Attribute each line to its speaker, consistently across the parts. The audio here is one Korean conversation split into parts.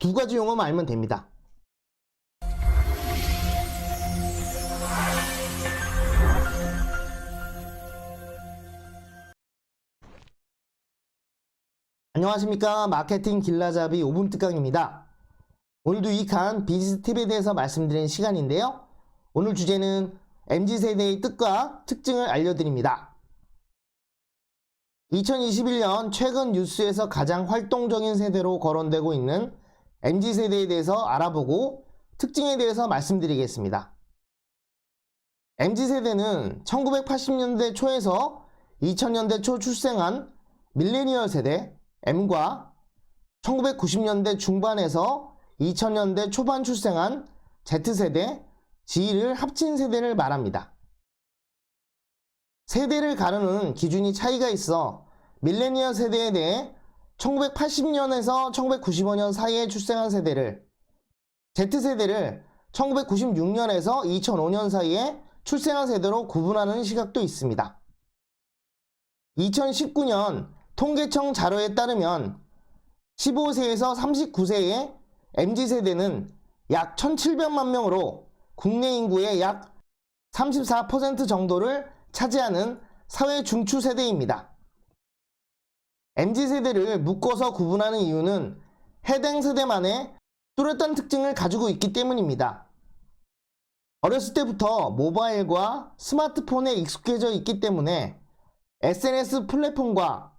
Speaker 1: 두 가지 용어만 알면 됩니다. 안녕하십니까. 마케팅 길라잡이 5분 특강입니다. 오늘도 유익한 비즈니스 팁에 대해서 말씀드리는 시간인데요. 오늘 주제는 MZ세대의 뜻과 특징을 알려드립니다. 2021년 최근 뉴스에서 가장 활동적인 세대로 거론되고 있는 MZ세대에 대해서 알아보고 특징에 대해서 말씀드리겠습니다. MZ세대는 1980년대 초에서 2000년대 초 출생한 밀레니얼 세대 M과 1990년대 중반에서 2000년대 초반 출생한 Z세대 G를 합친 세대를 말합니다. 세대를 가르는 기준이 차이가 있어 밀레니얼 세대에 대해 1980년에서 1995년 사이에 출생한 세대를, Z세대를 1996년에서 2005년 사이에 출생한 세대로 구분하는 시각도 있습니다. 2019년 통계청 자료에 따르면 15세에서 39세의 MZ세대는 약 1,700만 명으로 국내 인구의 약 34% 정도를 차지하는 사회 중추 세대입니다. MZ세대를 묶어서 구분하는 이유는 해당 세대만의 뚜렷한 특징을 가지고 있기 때문입니다. 어렸을 때부터 모바일과 스마트폰에 익숙해져 있기 때문에 SNS 플랫폼과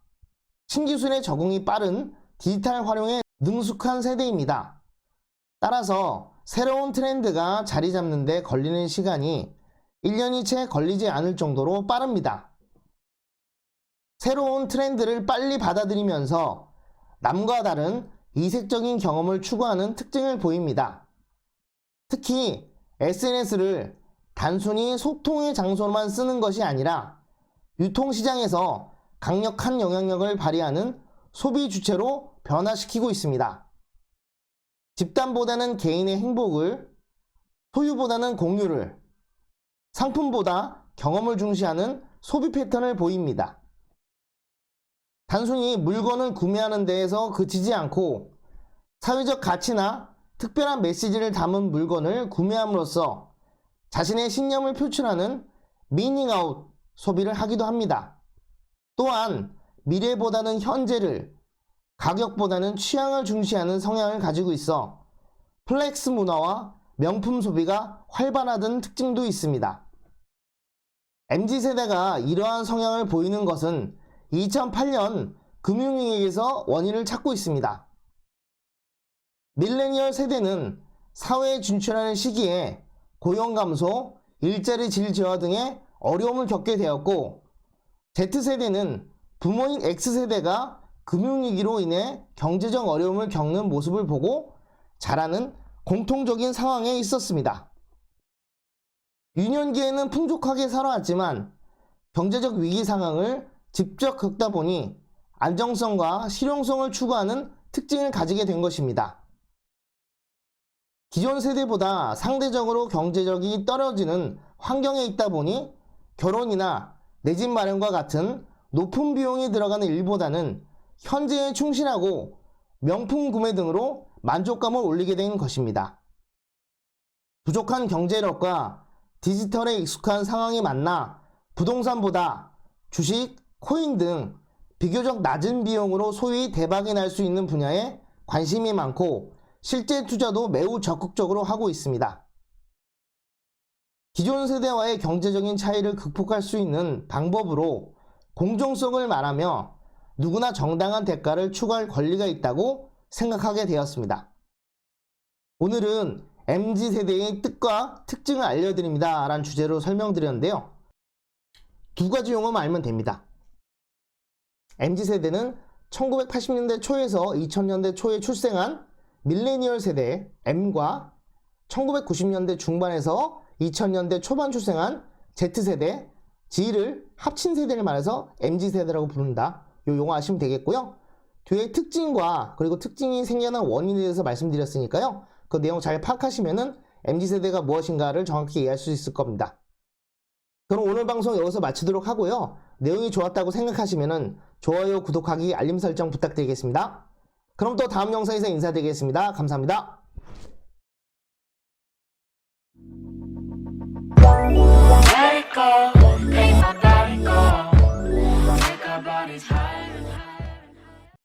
Speaker 1: 신기술의 적응이 빠른 디지털 활용에 능숙한 세대입니다. 따라서 새로운 트렌드가 자리 잡는 데 걸리는 시간이 1년이 채 걸리지 않을 정도로 빠릅니다. 새로운 트렌드를 빨리 받아들이면서 남과 다른 이색적인 경험을 추구하는 특징을 보입니다. 특히 SNS를 단순히 소통의 장소로만 쓰는 것이 아니라 유통시장에서 강력한 영향력을 발휘하는 소비 주체로 변화시키고 있습니다. 집단보다는 개인의 행복을, 소유보다는 공유를, 상품보다 경험을 중시하는 소비 패턴을 보입니다. 단순히 물건을 구매하는 데에서 그치지 않고 사회적 가치나 특별한 메시지를 담은 물건을 구매함으로써 자신의 신념을 표출하는 미닝아웃 소비를 하기도 합니다. 또한 미래보다는 현재를, 가격보다는 취향을 중시하는 성향을 가지고 있어 플렉스 문화와 명품 소비가 활발하다는 특징도 있습니다. MZ세대가 이러한 성향을 보이는 것은 2008년 금융위기에서 원인을 찾고 있습니다. 밀레니얼 세대는 사회에 진출하는 시기에 고용 감소, 일자리 질 저하 등의 어려움을 겪게 되었고, Z세대는 부모인 X세대가 금융위기로 인해 경제적 어려움을 겪는 모습을 보고 자라는 공통적인 상황에 있었습니다. 유년기에는 풍족하게 살아왔지만 경제적 위기 상황을 직접 겪다 보니 안정성과 실용성을 추구하는 특징을 가지게 된 것입니다. 기존 세대보다 상대적으로 경제력이 떨어지는 환경에 있다 보니 결혼이나 내 집 마련과 같은 높은 비용이 들어가는 일보다는 현재에 충실하고 명품 구매 등으로 만족감을 올리게 된 것입니다. 부족한 경제력과 디지털에 익숙한 상황이 만나 부동산보다 주식, 코인 등 비교적 낮은 비용으로 소위 대박이 날 수 있는 분야에 관심이 많고 실제 투자도 매우 적극적으로 하고 있습니다. 기존 세대와의 경제적인 차이를 극복할 수 있는 방법으로 공정성을 말하며 누구나 정당한 대가를 추구할 권리가 있다고 생각하게 되었습니다. 오늘은 MZ세대의 뜻과 특징을 알려드립니다 라는 주제로 설명드렸는데요. 두 가지 용어만 알면 됩니다. MZ세대는 1980년대 초에서 2000년대 초에 출생한 밀레니얼 세대 M과 1990년대 중반에서 2000년대 초반 출생한 Z세대 G를 합친 세대를 말해서 MZ세대라고 부른다. 이 용어 아시면 되겠고요. 뒤에 특징과 그리고 특징이 생겨난 원인에 대해서 말씀드렸으니까요. 그 내용 잘 파악하시면은 MZ세대가 무엇인가를 정확히 이해할 수 있을 겁니다. 그럼 오늘 방송 여기서 마치도록 하고요. 내용이 좋았다고 생각하시면은 좋아요, 구독하기, 알림 설정 부탁드리겠습니다. 그럼 또 다음 영상에서 인사드리겠습니다. 감사합니다.